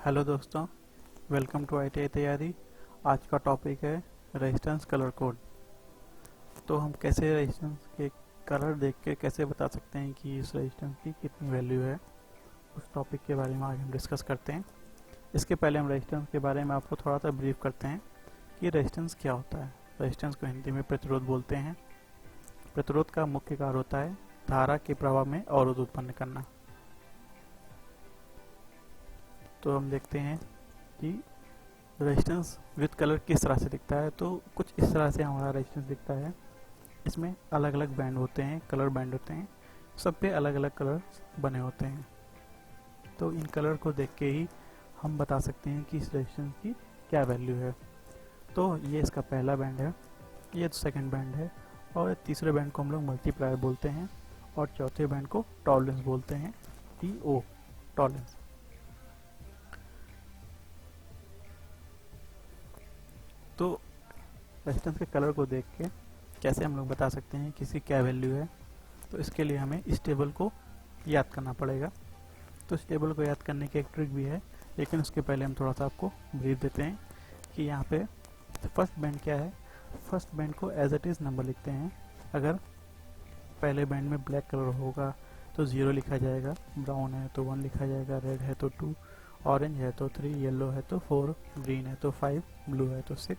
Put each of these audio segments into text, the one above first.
Hello दोस्तों, welcome to ITI तैयारी। आज का टॉपिक है रेजिस्टेंस कलर कोड। तो हम कैसे रेजिस्टेंस के कलर देख के कैसे बता सकते हैं कि इस रेजिस्टेंस की कितनी वैल्यू है, उस टॉपिक के बारे में आज हम डिस्कस करते हैं। इसके पहले हम रेजिस्टेंस के बारे में आपको थोड़ा सा ब्रीफ करते हैं कि रेजिस्टेंस क्या होता है। रेजिस्टेंस को हिंदी में प्रतिरोध बोलते हैं। प्रतिरोध का मुख्य कार्य होता है धारा के प्रवाह में अवरोध उत्पन्न करना। तो हम देखते हैं कि रेजिस्टेंस विद कलर किस तरह से दिखता है। तो कुछ इस तरह से हमारा रेजिस्टेंस दिखता है। इसमें अलग अलग बैंड होते हैं, कलर बैंड होते हैं, सब पे अलग अलग कलर बने होते हैं। तो इन कलर को देख के ही हम बता सकते हैं कि इस रेजिस्टेंस की क्या वैल्यू है। तो ये इसका पहला बैंड है, ये सेकंड बैंड है, और तीसरे बैंड को हम लोग मल्टीप्लायर बोलते हैं, और चौथे बैंड को टॉलरेंस बोलते हैं, TO टॉलरेंस। तो रेजिस्टेंस के कलर को देख के कैसे हम लोग बता सकते हैं कि इसकी क्या वैल्यू है। तो इसके लिए हमें इस टेबल को याद करना पड़ेगा। तो इस टेबल को याद करने की एक ट्रिक भी है, लेकिन उसके पहले हम थोड़ा सा आपको ब्रीफ देते हैं कि यहाँ पे फर्स्ट बैंड क्या है। फर्स्ट बैंड को एज इट इज़ नंबर लिखते हैं। अगर पहले बैंड में ब्लैक कलर होगा तो 0 लिखा जाएगा, ब्राउन है तो 1 लिखा जाएगा, रेड है तो 2, ऑरेंज है तो 3, येलो है तो 4, ग्रीन है तो 5, ब्लू है तो 6,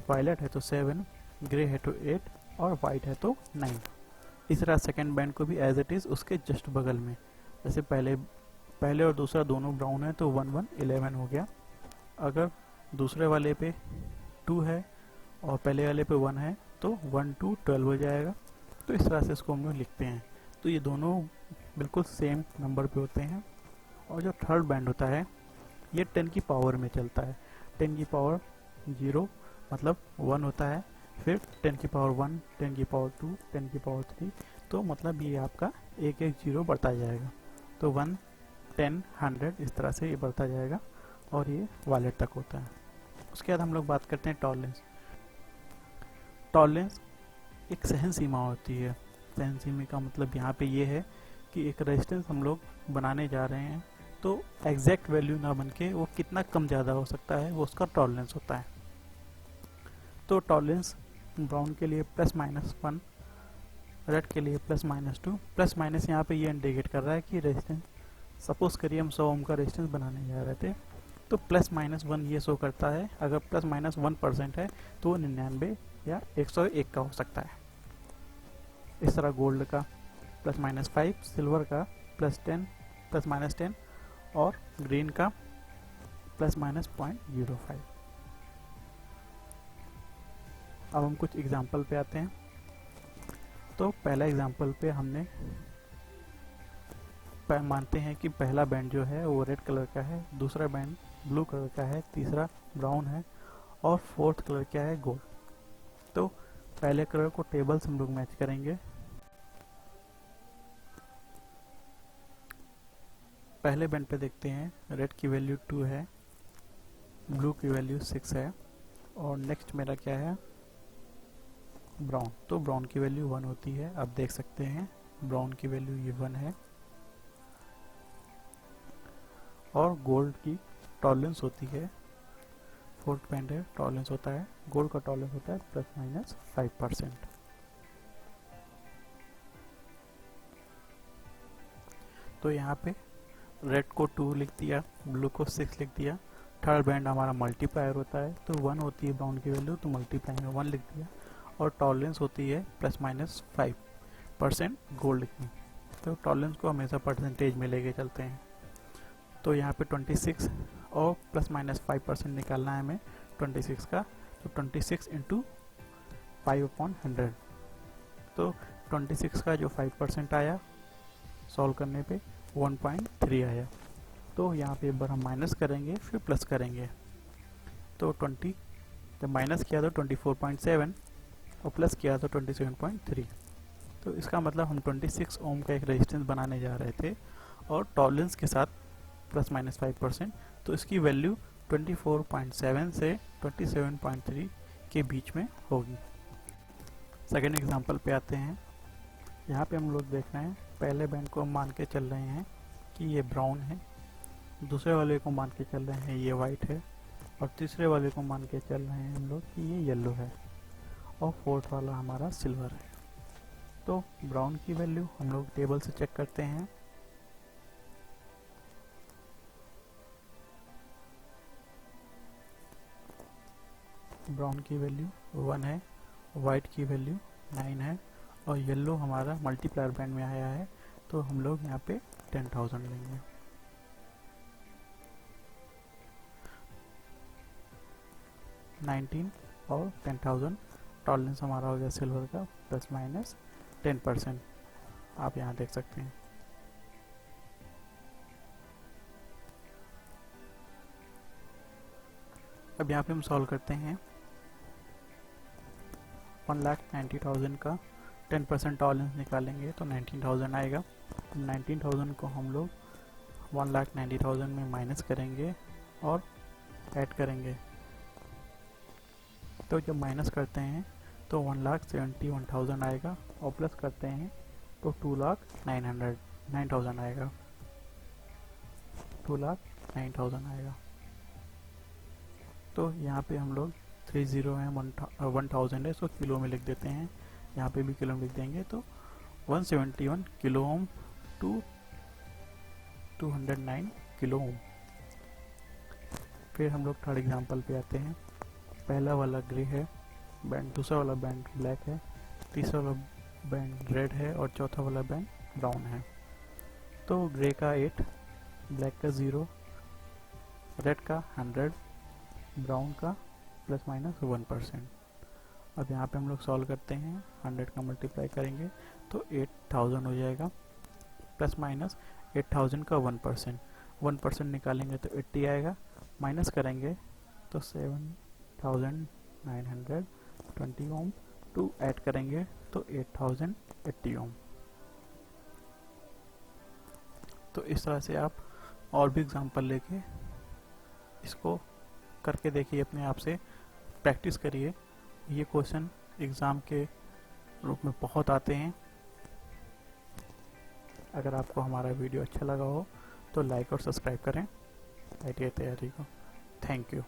वायलेट है तो 7, ग्रे है तो 8 और वाइट है तो 9। इस तरह सेकेंड बैंड को भी एज इट इज़ उसके जस्ट बगल में, जैसे पहले और दूसरा दोनों ब्राउन है तो 1 1 11 हो गया। अगर दूसरे वाले पे 2 है और पहले वाले पे 1 है तो 1 2 12 हो जाएगा। तो इस तरह से इसको हम लोग लिखते हैं। तो ये दोनों बिल्कुल सेम नंबर पे होते हैं। और जो थर्ड बैंड होता है ये 10 की पावर में चलता है। 10 की पावर 0 मतलब 1 होता है, फिर 10 की पावर 1, 10 की पावर 2, 10 की पावर 3, तो मतलब ये आपका एक एक 0 बढ़ता जाएगा। तो 1 10 100 इस तरह से ये बढ़ता जाएगा और ये वायलेट तक होता है। उसके बाद हम लोग बात करते हैं टॉलरेंस। टॉलरेंस एक सहन सीमा होती है। सहन सीमा का मतलब यहाँ पे ये है कि एक रेजिस्टेंस हम लोग बनाने जा रहे हैं तो एग्जैक्ट वैल्यू ना बन के वो कितना कम ज़्यादा हो सकता है, वो उसका टॉलरेंस होता है। तो टॉलरेंस ब्राउन के लिए +-1, रेड के लिए +-2। प्लस माइनस यहाँ पे ये इंडिकेट कर रहा है कि रेजिस्टेंस, सपोज करिए हम 100 ओम का रेजिस्टेंस बनाने जा रहे थे, तो +-1 ये शो करता है। अगर +-1% है तो 99 या 101 का हो सकता है। इस तरह गोल्ड का +-5, सिल्वर का +10 और ग्रीन का +-0.05। अब हम कुछ एग्जाम्पल पे आते हैं। तो पहला एग्जाम्पल पे हमने मानते हैं कि पहला बैंड जो है वो रेड कलर का है, दूसरा बैंड ब्लू कलर का है, तीसरा ब्राउन है और फोर्थ कलर क्या है, गोल्ड। तो पहले कलर को टेबल से हम लोग मैच करेंगे। पहले बैंड पे देखते हैं रेड की वैल्यू 2 है, ब्लू की वैल्यू 6 है और नेक्स्ट मेरा क्या है, ब्राउन। तो ब्राउन की वैल्यू 1 होती है। आप देख सकते हैं ब्राउन की वैल्यू ये 1 है। और गोल्ड की टॉलरेंस होती है, फोर्थ बैंड है, टॉलरेंस होता है, गोल्ड का टॉलरेंस होता है +-5%। तो यहाँ पे रेड को 2 लिख दिया, ब्लू को 6 लिख दिया। थर्ड बैंड हमारा मल्टीप्लायर होता है, तो 1 होती है ब्राउन की वैल्यू, तो मल्टीप्लाई में 1 लिख दिया। और टॉलरेंस होती है +-5% गोल्ड की। तो टॉलरेंस को हमेशा परसेंटेज में लेके चलते हैं। तो यहाँ पे 26 और +-5% निकालना है हमें 26 का, तो 26 इंटू 5/100। तो 26 का जो 5% आया सॉल्व करने पे 1.3 आया। तो यहाँ पे एक बार हम माइनस करेंगे फिर प्लस करेंगे। तो 20 जब माइनस किया तो 24.7 और प्लस किया तो 27.3। तो इसका मतलब हम 26 ओम का एक रेजिस्टेंस बनाने जा रहे थे और टॉलरेंस के साथ +-5%। तो इसकी वैल्यू 24.7 से 27.3 के बीच में होगी। सेकेंड एग्जांपल पे आते हैं। यहाँ पे हम लोग देख रहे हैं पहले बैंड को हम मान के चल रहे हैं कि ये ब्राउन है दूसरे वाले को मान के चल रहे हैं ये वाइट है, और तीसरे वाले को मान के चल रहे हैं हम लोग कि ये येलो है, और फोर्थ वाला हमारा सिल्वर है। तो ब्राउन की वैल्यू हम लोग टेबल से चेक करते हैं। ब्राउन की वैल्यू 1 है, वाइट की वैल्यू 9 है, और येलो हमारा मल्टीप्लायर बैंड में आया है, तो हम लोग यहाँ पे 10,000 लेंगे। $19 और 10,000 टॉलरेंस हमारा हो गया सिल्वर का, प्लस माइनस 10%, आप यहाँ देख सकते हैं। अब यहाँ पे हम सॉल्व करते हैं। 1,90,000 का 10% टॉलरेंस निकालेंगे तो 19,000 आएगा। 19,000 को हम लोग 1,90,000 में माइनस करेंगे और ऐड करेंगे। तो जब माइनस करते हैं तो 1,71,000 आएगा, और प्लस करते हैं तो 2,09,000 आएगा। 2,09,000 आएगा। तो यहाँ पे हम लोग 30 है, 1000 है, इसको किलो में लिख देते हैं। यहाँ पे भी किलो में लिख देंगे तो 171 kilo ohm to 209 kilo ohm. फिर हम लोग थर्ड एग्जांपल पे आते हैं। पहला वाला ग्रे है बैंड, दूसरा वाला बैंड ब्लैक है, तीसरा वाला बैंड रेड है, और चौथा वाला बैंड ब्राउन है। तो ग्रे का 8, ब्लैक का 0, रेड का 100, ब्राउन का प्लस माइनस 1%। अब यहाँ पे हम लोग सॉल्व करते हैं, 100 का मल्टीप्लाई करेंगे तो 8,000 हो जाएगा, प्लस माइनस 8,000 का 1% निकालेंगे तो 80 आएगा, माइनस करेंगे तो 7,920 ओम, टू ऐड करेंगे तो 8,080 ओम। तो इस तरह से आप और भी एग्जांपल लेके इसको करके देखिए, अपने आप से प्रैक्टिस करिए। ये क्वेश्चन एग्ज़ाम के रूप में बहुत आते हैं। अगर आपको हमारा वीडियो अच्छा लगा हो तो लाइक और सब्सक्राइब करें ITI तैयारी को। Thank you.